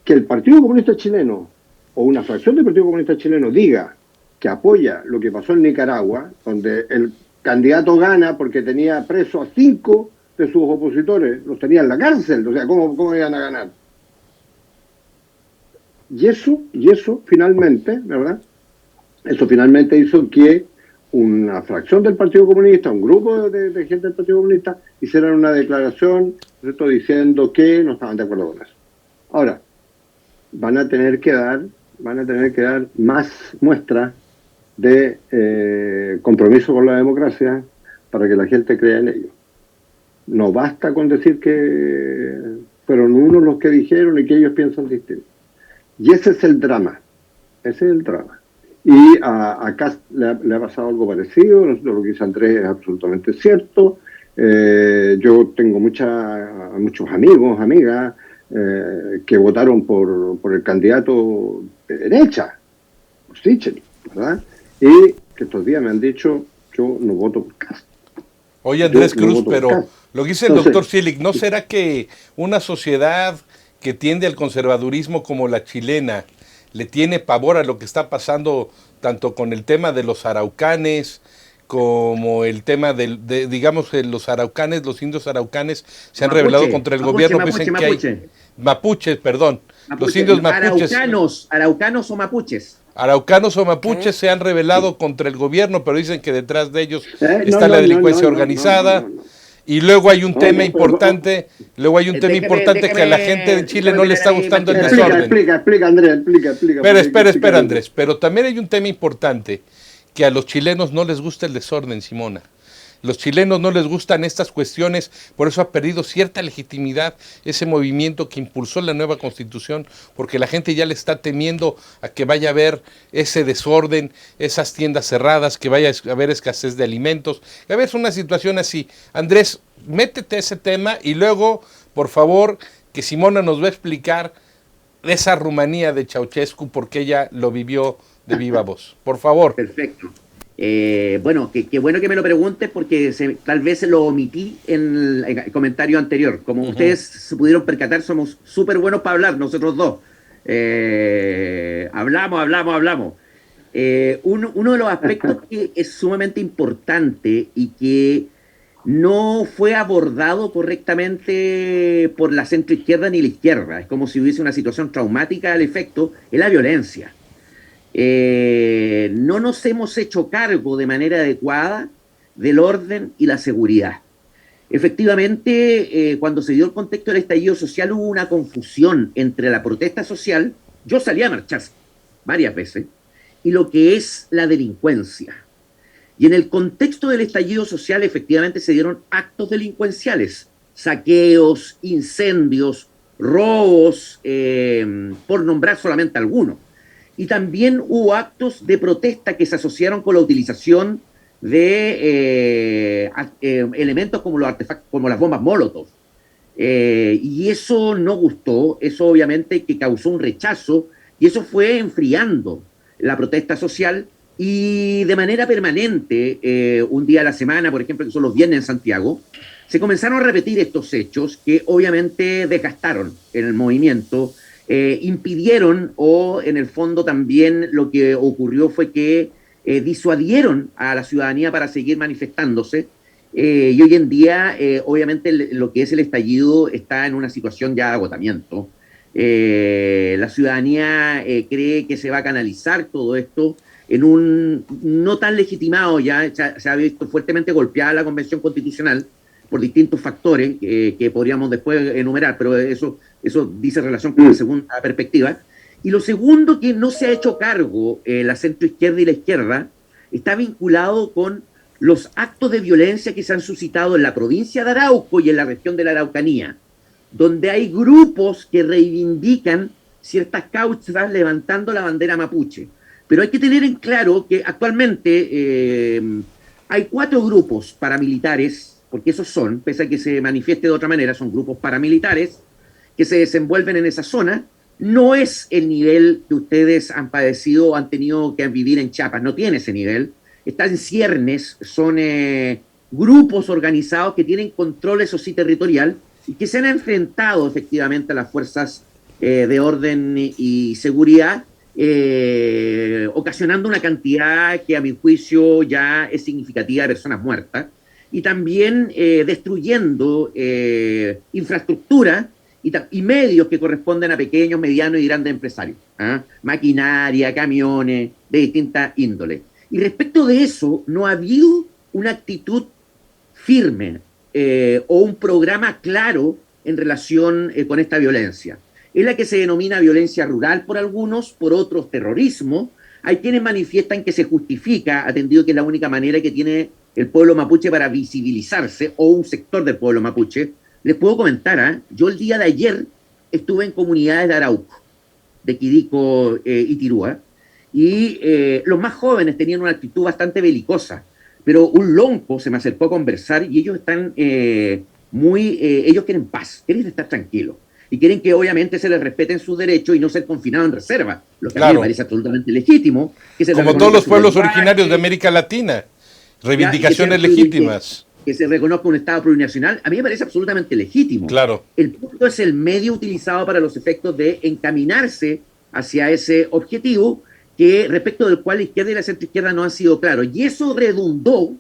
S4: que el Partido Comunista Chileno o una fracción del Partido Comunista Chileno diga que apoya lo que pasó en Nicaragua, donde el candidato gana porque tenía preso a 5 de sus opositores, los tenía en la cárcel, o sea, ¿cómo iban a ganar? Y eso finalmente, ¿verdad? Eso finalmente hizo que una fracción del Partido Comunista, un grupo de gente del Partido Comunista, hicieran una declaración, ¿cierto?, diciendo que no estaban de acuerdo con eso. Ahora, van a tener que dar más muestras de compromiso con la democracia para que la gente crea en ello. No basta con decir que fueron unos los que dijeron y que ellos piensan distinto. Y ese es el drama. Y a Kast le ha pasado algo parecido. Lo que dice Andrés es absolutamente cierto. Yo tengo muchos amigos, amigas, que votaron por el candidato de derecha, por Sichel, ¿verdad? Y que estos días me han dicho, yo no voto por Kast.
S2: Oye, Andrés
S4: Yo no
S2: Cruz,
S4: voto por
S2: pero
S4: Kast.
S2: lo que dice el
S4: Entonces,
S2: doctor Cielic, ¿no será que una sociedad que tiende al conservadurismo como la chilena le tiene pavor a lo que está pasando tanto con el tema de los araucanes como el tema digamos, los araucanes, los indios araucanes se han rebelado contra el gobierno? Dicen que hay mapuches, perdón, los indios mapuches.
S5: Araucanos o mapuches.
S2: Araucanos o mapuches se han rebelado contra el gobierno, pero dicen que detrás de ellos está
S4: no,
S2: la delincuencia
S4: no,
S2: organizada.
S4: no.
S2: Y luego hay un tema
S4: no,
S2: importante, que a la gente de Chile no le está gustando el desorden.
S4: Explica, Andrés, explica.
S2: Espera, Andrés, pero también hay un tema importante, que a los chilenos no les gusta el desorden, Simona. Los chilenos no les gustan estas cuestiones, por eso ha perdido cierta legitimidad ese movimiento que impulsó la nueva Constitución, porque la gente ya le está temiendo a que vaya a haber ese desorden, esas tiendas cerradas, que vaya a haber escasez de alimentos, que a veces una situación así. Andrés, métete a ese tema y luego, por favor, que Simona nos va a explicar esa Rumanía de Ceausescu, porque ella lo vivió de viva voz. Por favor.
S5: Perfecto. Bueno, qué bueno que me lo preguntes porque tal vez lo omití en el comentario anterior. Como ustedes se pudieron percatar, somos súper buenos para hablar, nosotros dos. Hablamos. Uno de los aspectos que es sumamente importante y que no fue abordado correctamente por la centroizquierda ni la izquierda, es como si hubiese una situación traumática al efecto, es la violencia. No nos hemos hecho cargo de manera adecuada del orden y la seguridad. Efectivamente, cuando se dio el contexto del estallido social hubo una confusión entre la protesta social, yo salí a marchar varias veces, y lo que es la delincuencia. Y en el contexto del estallido social efectivamente se dieron actos delincuenciales, saqueos, incendios, robos, por nombrar solamente algunos. Y también hubo actos de protesta que se asociaron con la utilización de elementos como los artefactos, como las bombas Molotov. Y eso no gustó, eso obviamente que causó un rechazo, y eso fue enfriando la protesta social, y de manera permanente, un día a la semana, por ejemplo, que son los viernes en Santiago, se comenzaron a repetir estos hechos que obviamente desgastaron el movimiento, impidieron, o en el fondo también lo que ocurrió fue que disuadieron a la ciudadanía para seguir manifestándose, y hoy en día obviamente lo que es el estallido está en una situación ya de agotamiento. La ciudadanía cree que se va a canalizar todo esto en un no tan legitimado, ya se ha visto fuertemente golpeada la Convención Constitucional por distintos factores que podríamos después enumerar, pero eso dice relación con la segunda perspectiva. Y lo segundo, que no se ha hecho cargo la centroizquierda y la izquierda, está vinculado con los actos de violencia que se han suscitado en la provincia de Arauco y en la región de la Araucanía, donde hay grupos que reivindican ciertas causas levantando la bandera mapuche. Pero hay que tener en claro que actualmente hay 4 grupos paramilitares, porque esos son, pese a que se manifieste de otra manera, son grupos paramilitares que se desenvuelven en esa zona. No es el nivel que ustedes han padecido o han tenido que vivir en Chiapas, no tiene ese nivel. Está en ciernes, son grupos organizados que tienen control, eso sí, territorial, y que se han enfrentado efectivamente a las fuerzas de orden y seguridad, ocasionando una cantidad que a mi juicio ya es significativa de personas muertas, y también destruyendo infraestructura y medios que corresponden a pequeños, medianos y grandes empresarios, maquinaria, camiones de distinta índole. Y respecto de eso, no ha habido una actitud firme o un programa claro en relación con esta violencia. Es la que se denomina violencia rural por algunos, por otros terrorismo. Hay quienes manifiestan que se justifica, atendido que es la única manera que tiene el pueblo mapuche para visibilizarse, o un sector del pueblo mapuche. Les puedo comentar, yo el día de ayer estuve en comunidades de Arauco, de Quidico y Tirúa, y los más jóvenes tenían una actitud bastante belicosa, pero un lonco se me acercó a conversar y ellos están ellos quieren paz, quieren estar tranquilos, y quieren que obviamente se les respeten sus derechos y no ser confinados en reserva, lo que a mí me parece absolutamente legítimo. Que se
S2: como todos los pueblos originarios de América Latina, reivindicaciones legítimas.
S5: Que se reconozca un Estado plurinacional, a mí me parece absolutamente legítimo.
S2: Claro.
S5: El punto es el medio utilizado para los efectos de encaminarse hacia ese objetivo, que respecto del cual la izquierda y la centroizquierda no han sido claros. Y eso redundó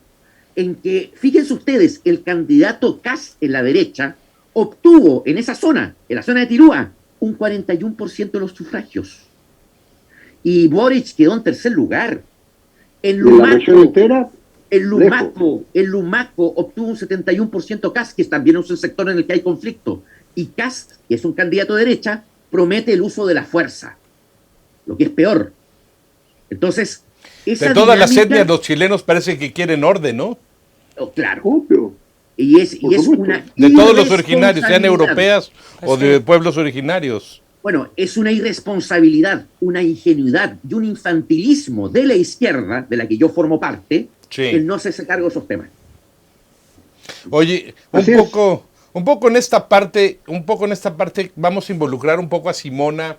S5: en que, fíjense ustedes, el candidato Kast en la derecha obtuvo en esa zona, en la zona de Tirúa, un 41% de los sufragios. Y Boric quedó en tercer lugar. En Lumaco obtuvo un 71% Kast, que también es un sector en el que hay conflicto. Y Kast, que es un candidato de derecha, promete el uso de la fuerza, lo que es peor. Entonces, esa
S2: de todas
S5: dinámica,
S2: las etnias, los chilenos parece que quieren orden, ¿no?
S5: Claro.
S4: Obvio.
S5: Y es una
S2: de todos los originarios, sean europeas o de
S3: Sí.
S2: pueblos originarios.
S5: Bueno, es una irresponsabilidad, una ingenuidad y un infantilismo de la izquierda, de la que yo formo parte,
S2: Sí.
S5: el no hacerse cargo de esos temas.
S2: Oye,
S4: Así
S2: un
S4: es.
S2: poco en esta parte vamos a involucrar un poco a Simona,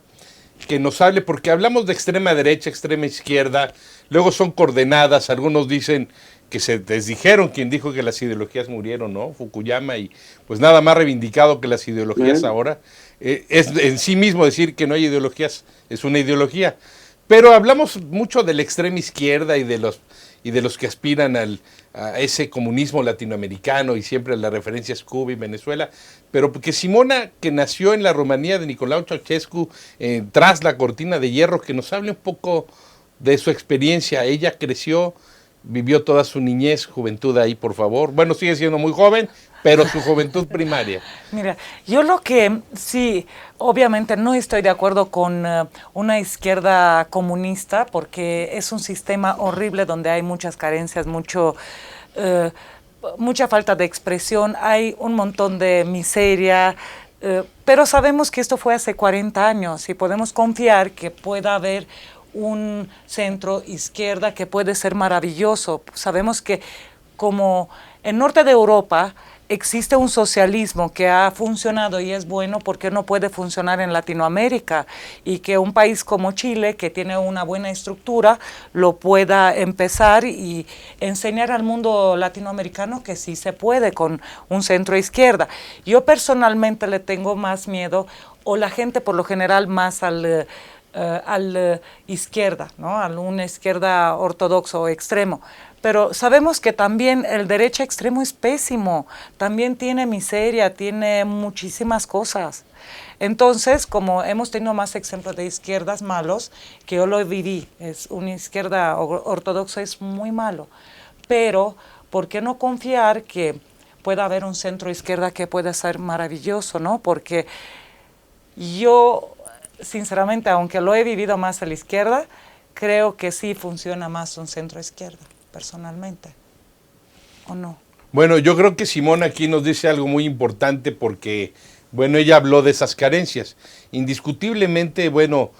S2: que nos hable, porque hablamos de extrema derecha, extrema izquierda, luego son coordenadas, algunos dicen que se desdijeron, quien dijo que las ideologías murieron, ¿no? Fukuyama, y pues nada más reivindicado que las ideologías
S4: Bien.
S2: ahora. Es en sí mismo decir que no hay ideologías, es una ideología. Pero hablamos mucho de la extrema izquierda y de los que aspiran a ese comunismo latinoamericano, y siempre la referencia es Cuba y Venezuela, pero porque Simona, que nació en la Rumanía de Nicolae Ceausescu, tras la cortina de hierro, que nos hable un poco de su experiencia. Ella creció, vivió toda su niñez, juventud ahí, por favor. Bueno, sigue siendo muy joven, pero su juventud primaria.
S3: Mira, yo lo que sí, obviamente no estoy de acuerdo con una izquierda comunista, porque es un sistema horrible donde hay muchas carencias, mucho mucha falta de expresión, hay un montón de miseria, pero sabemos que esto fue hace 40 años y podemos confiar que pueda haber un centro izquierda que puede ser maravilloso. Sabemos que como en norte de Europa existe un socialismo que ha funcionado y es bueno, porque no puede funcionar en Latinoamérica, y que un país como Chile, que tiene una buena estructura, lo pueda empezar y enseñar al mundo latinoamericano que sí se puede con un centro izquierda. Yo personalmente le tengo más miedo, o la gente por lo general más al izquierda, ¿no? A una izquierda ortodoxo o extremo. Pero sabemos que también el derecha extremo es pésimo, también tiene miseria, tiene muchísimas cosas. Entonces, como hemos tenido más ejemplos de izquierdas malos, que yo lo viví, es una izquierda ortodoxa es muy malo, pero ¿por qué no confiar que pueda haber un centro izquierda que pueda ser maravilloso, ¿no? Porque yo, sinceramente, aunque lo he vivido más a la izquierda, creo que sí funciona más un centro izquierda, personalmente, ¿o no?
S2: Bueno, yo creo que Simón aquí nos dice algo muy importante porque, bueno, ella habló de esas carencias. Indiscutiblemente, bueno,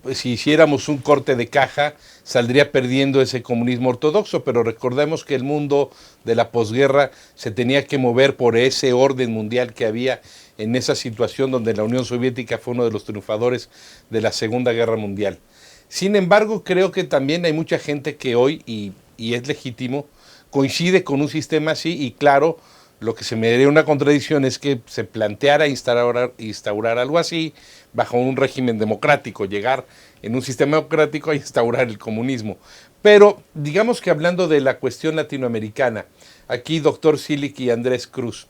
S2: pues si hiciéramos un corte de caja, saldría perdiendo ese comunismo ortodoxo, pero recordemos que el mundo de la posguerra se tenía que mover por ese orden mundial que había en esa situación donde la Unión Soviética fue uno de los triunfadores de la Segunda Guerra Mundial. Sin embargo, creo que también hay mucha gente que hoy, y es legítimo, coincide con un sistema así, y claro, lo que se me daría una contradicción es que se planteara instaurar algo así bajo un régimen democrático, llegar en un sistema democrático a instaurar el comunismo. Pero digamos que hablando de la cuestión latinoamericana, aquí doctor Silic y Andrés Cruz,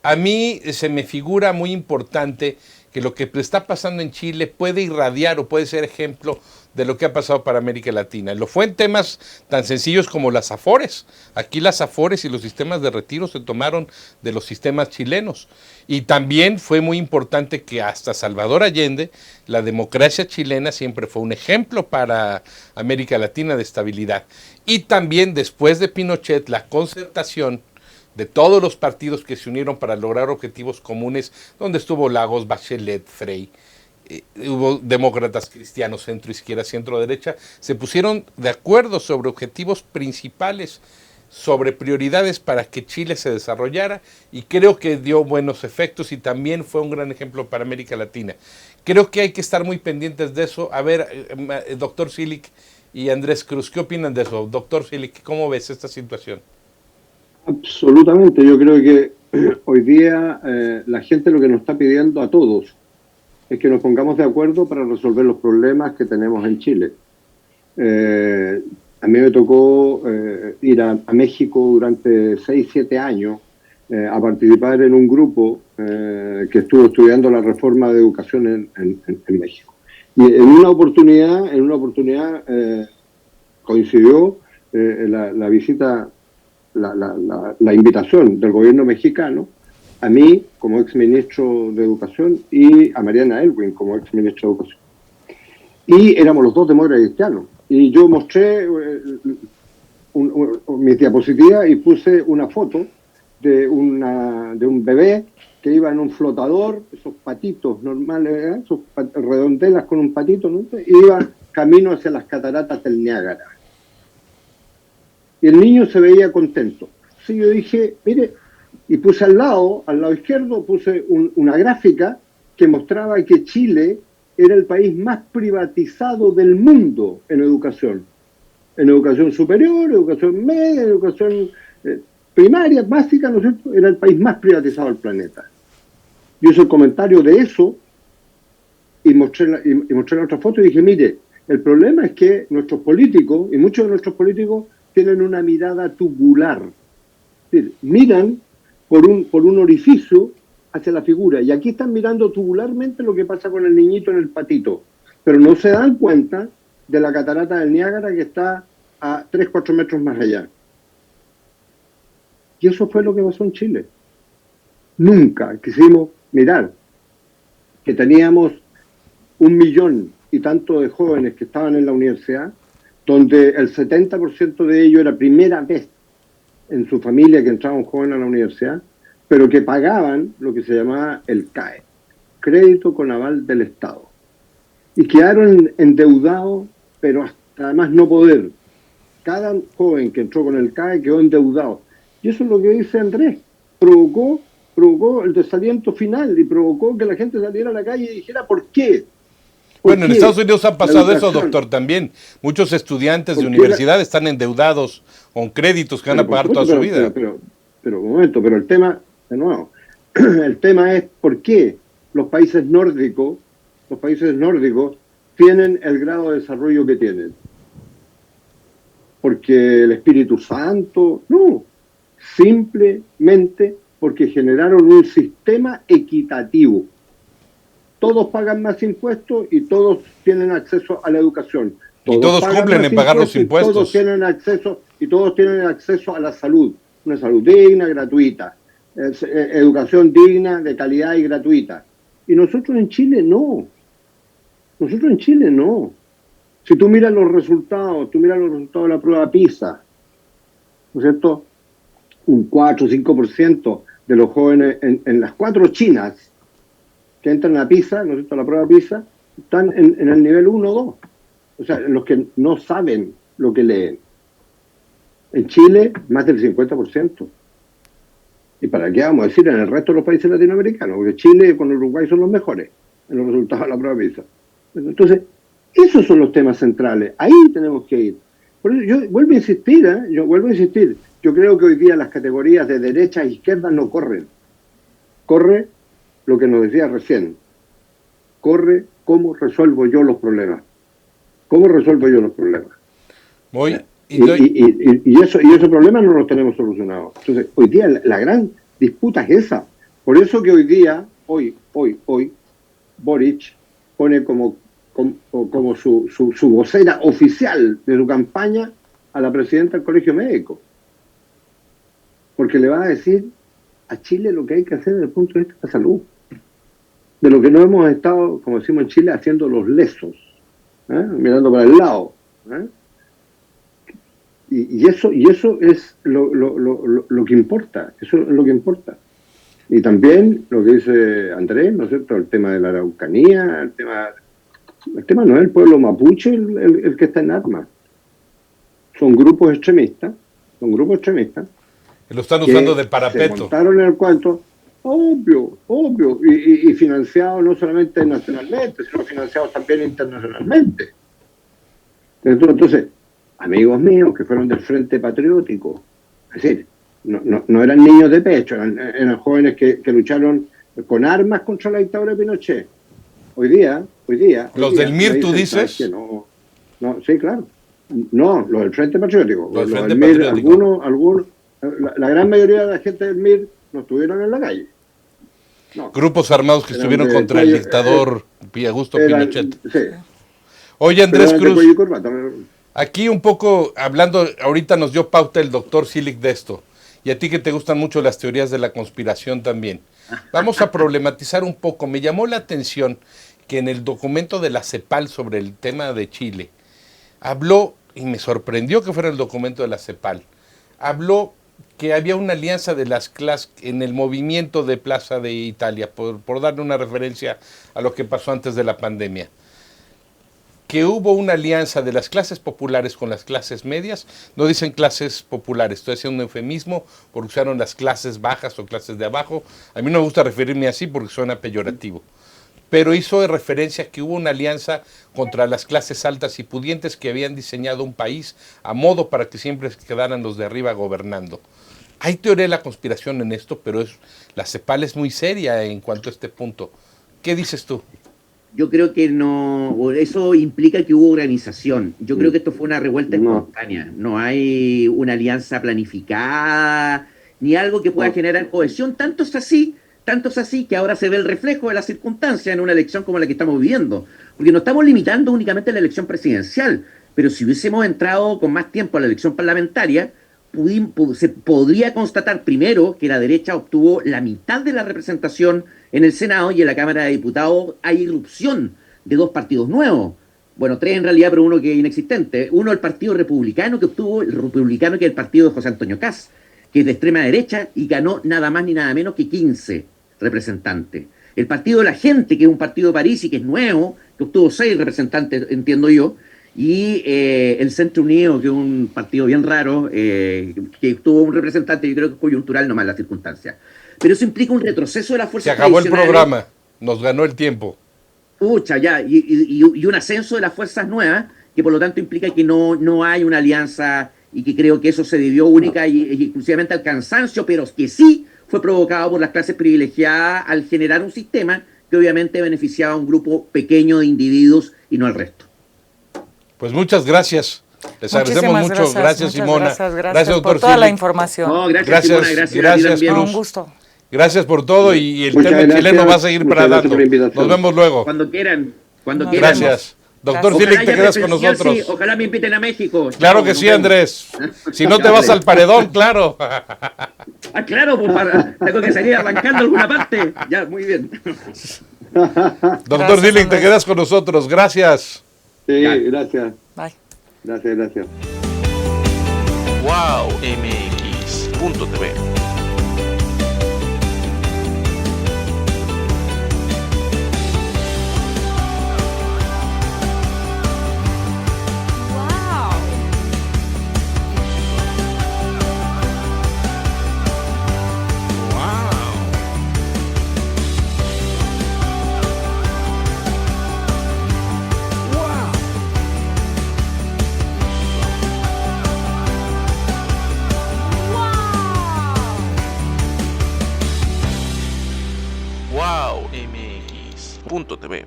S2: a mí se me figura muy importante que lo que está pasando en Chile puede irradiar o puede ser ejemplo de lo que ha pasado para América Latina. Lo fue en temas tan sencillos como las AFORES. Aquí las AFORES y los sistemas de retiro se tomaron de los sistemas chilenos. Y también fue muy importante que hasta Salvador Allende, la democracia chilena siempre fue un ejemplo para América Latina de estabilidad. Y también después de Pinochet, la concertación de todos los partidos que se unieron para lograr objetivos comunes, donde estuvo Lagos, Bachelet, Frei, hubo demócratas, cristianos, centro izquierda, centro derecha, se pusieron de acuerdo sobre objetivos principales, sobre prioridades para que Chile se desarrollara, y creo que dio buenos efectos y también fue un gran ejemplo para América Latina. Creo que hay que estar muy pendientes de eso. A ver, doctor Silic y Andrés Cruz, ¿qué opinan de eso? Doctor Silic, ¿cómo ves esta situación?
S4: Absolutamente, yo creo que hoy día la gente lo que nos está pidiendo a todos es que nos pongamos de acuerdo para resolver los problemas que tenemos en Chile. A mí me tocó ir a México durante 6-7 años a participar en un grupo que estuvo estudiando la reforma de educación en México. Y en una oportunidad coincidió la visita, la invitación del gobierno mexicano a mí como exministro de Educación y a Mariana Elwin como exministro de Educación. Y éramos los dos demócratas cristianos. Y yo mostré mis diapositivas y puse una foto de un bebé que iba en un flotador, esos patitos normales, esos redondelas con un patito, ¿no? Y iba camino hacia las cataratas del Niágara. Y el niño se veía contento. Así yo dije, mire, y puse al lado izquierdo, puse una gráfica que mostraba que Chile era el país más privatizado del mundo en educación superior, educación media, educación primaria, básica, ¿no es cierto? Era el país más privatizado del planeta. Yo hice el comentario de eso y mostré la otra foto y dije, mire, el problema es que nuestros políticos, y muchos de nuestros políticos, tienen una mirada tubular. Es decir, miran por un orificio hacia la figura. Y aquí están mirando tubularmente lo que pasa con el niñito en el patito. Pero no se dan cuenta de la catarata del Niágara que está a 3-4 metros más allá. Y eso fue lo que pasó en Chile. Nunca quisimos mirar que teníamos 1 millón y tanto de jóvenes que estaban en la universidad, donde el 70% de ellos era primera vez en su familia que entraba un joven a la universidad, pero que pagaban lo que se llamaba el CAE, crédito con aval del Estado. Y quedaron endeudados, pero hasta además no poder. Cada joven que entró con el CAE quedó endeudado. Y eso es lo que dice Andrés. Provocó el desaliento final y provocó que la gente saliera a la calle y dijera ¿por qué?
S2: Bueno, en
S4: qué?
S2: Estados Unidos ha pasado eso,
S4: educación.
S2: doctor, también. Muchos estudiantes de
S4: ¿Por qué
S2: universidad están endeudados con créditos que van a
S4: Pero, por
S2: pagar toda su
S4: supuesto,
S2: vida.
S4: Pero, un momento, pero el tema, de nuevo, el tema es por qué los países nórdicos tienen el grado de desarrollo que tienen. Porque el Espíritu Santo, no, simplemente porque generaron un sistema equitativo. Todos pagan más impuestos y todos tienen acceso a la educación.
S2: Y todos
S4: pagan
S2: cumplen
S4: más
S2: en pagar los
S4: y
S2: impuestos.
S4: Todos tienen acceso a la salud, una salud digna, gratuita, educación digna, de calidad y gratuita. Y nosotros en Chile no. Si tú miras los resultados, de la prueba PISA, ¿no es cierto? Un 4 o 5% de los jóvenes en las 4 Chinas que entran a PISA, ¿no es cierto?, a la prueba PISA, están en el nivel 1 o 2. O sea, los que no saben lo que leen. En Chile, más del 50%. ¿Y para qué vamos a decir en el resto de los países latinoamericanos? Porque Chile con Uruguay son los mejores en los resultados de la prueba PISA. Entonces, esos son los temas centrales. Ahí tenemos que ir. Por eso yo vuelvo a insistir. Yo creo que hoy día las categorías de derecha e izquierda no corren. Corre lo que nos decía recién. Corre cómo resuelvo yo los problemas. Y esos problemas no los tenemos solucionados. Entonces, hoy día la gran disputa es esa. Por eso que hoy día, hoy, Boric pone como su vocera oficial de su campaña a la presidenta del Colegio Médico. Porque le va a decir a Chile lo que hay que hacer desde el punto de vista de la salud. De lo que no hemos estado, como decimos en Chile, haciendo los lesos, mirando para el lado. Y eso es lo que importa. Eso es lo que importa. Y también lo que dice Andrés, ¿no es cierto? El tema de la Araucanía, el tema no es el pueblo mapuche el que está en armas. Son grupos extremistas.
S2: Lo están usando de parapeto.
S4: Se montaron en el cuento, obvio, y financiados no solamente nacionalmente, sino financiados también internacionalmente. Entonces, amigos míos que fueron del Frente Patriótico, es decir, no eran niños de pecho, eran jóvenes que lucharon con armas contra la dictadura de Pinochet. Hoy día
S2: ¿Los del MIR tú dices?
S4: Sí, claro. No, los del Frente Patriótico.
S2: Los del
S4: del
S2: Frente
S4: MIR,
S2: Patriótico.
S4: algunos, la gran mayoría de la gente del MIR no estuvieron en la calle. No.
S2: Grupos armados que estuvieron contra el dictador Augusto Pinochet.
S4: Sí.
S2: Oye, Andrés
S4: Pero
S2: Cruz,
S4: de corbata.
S2: aquí un poco hablando, ahorita nos dio pauta el doctor Silic de esto, y a ti que te gustan mucho las teorías de la conspiración también. Vamos a problematizar un poco. Me llamó la atención que en el documento de la CEPAL sobre el tema de Chile, habló, y me sorprendió que fuera el documento de la CEPAL, habló que había una alianza de las clases en el movimiento de Plaza de Italia, por darle una referencia a lo que pasó antes de la pandemia, que hubo una alianza de las clases populares con las clases medias. No dicen clases populares, estoy haciendo un eufemismo porque usaron las clases bajas o clases de abajo. A mí no me gusta referirme así porque suena peyorativo. Pero hizo referencia que hubo una alianza contra las clases altas y pudientes que habían diseñado un país a modo para que siempre quedaran los de arriba gobernando. Hay teoría de la conspiración en esto, pero la CEPAL es muy seria en cuanto a este punto. ¿Qué dices tú?
S5: Yo creo que no, eso implica que hubo organización. Yo creo que esto fue una revuelta espontánea. No hay una alianza planificada, ni algo que pueda generar cohesión. Tanto es así que ahora se ve el reflejo de la circunstancia en una elección como la que estamos viviendo. Porque no estamos limitando únicamente a la elección presidencial, pero si hubiésemos entrado con más tiempo a la elección parlamentaria, se podría constatar primero que la derecha obtuvo la mitad de la representación en el Senado y en la Cámara de Diputados hay irrupción de 2 partidos nuevos. Bueno, 3 en realidad, pero uno que es inexistente. Uno, el Partido Republicano, que obtuvo el Republicano, que es el partido de José Antonio Kast. que es de extrema derecha y ganó nada más ni nada menos que 15 representantes. El Partido de la Gente, que es un partido de París y que es nuevo, que obtuvo 6 representantes, entiendo yo, y el Centro Unido, que es un partido bien raro, que tuvo un representante, yo creo que es coyuntural nomás las circunstancias. Pero eso implica un retroceso de las
S2: Se
S5: fuerzas
S2: acabó el
S5: tradicionales.
S2: programa, nos ganó el tiempo.
S5: Pucha, ya, y un ascenso de las fuerzas nuevas, que por lo tanto implica que no hay una alianza y que creo que eso se debió única y exclusivamente al cansancio, pero que sí fue provocado por las clases privilegiadas al generar un sistema que obviamente beneficiaba a un grupo pequeño de individuos y no al resto.
S2: Pues muchas gracias. Les agradecemos
S3: Muchísimas
S2: mucho. Gracias,
S3: muchas
S2: Simona.
S3: Gracias
S2: doctor
S3: por toda la
S2: Silik.
S3: información.
S5: No, gracias,
S2: Gracias,
S5: Simona, gracias, a ti
S2: gracias,
S5: también.
S2: Cruz.
S3: Un gusto.
S2: Gracias por todo y el
S4: Muchas
S2: tema
S4: gracias.
S2: chileno va a seguir
S4: Muchas
S2: para
S4: gracias
S2: dando.
S4: por la invitación.
S2: Nos vemos luego.
S5: Cuando quieran, cuando quieran.
S2: Gracias. Doctor
S3: Gracias.
S2: Silik, te
S5: haya
S2: quedas con
S5: presencial,
S2: nosotros.
S5: sí, ojalá me inviten a México.
S2: Claro
S5: Chao,
S2: que
S5: nos
S2: sí,
S5: vemos.
S2: Andrés. Si no te vas al paredón, claro.
S5: Ah, claro, pues tengo que salir arrancando alguna parte. Ya, muy bien.
S2: Doctor
S3: Gracias,
S2: Silik, te
S3: Andrés.
S2: quedas con nosotros. Gracias.
S4: Sí,
S5: Ya.
S4: gracias.
S3: Bye.
S4: Gracias.
S1: Wow MX.tv.
S6: Wow. Wow.
S1: Wow MX.tv.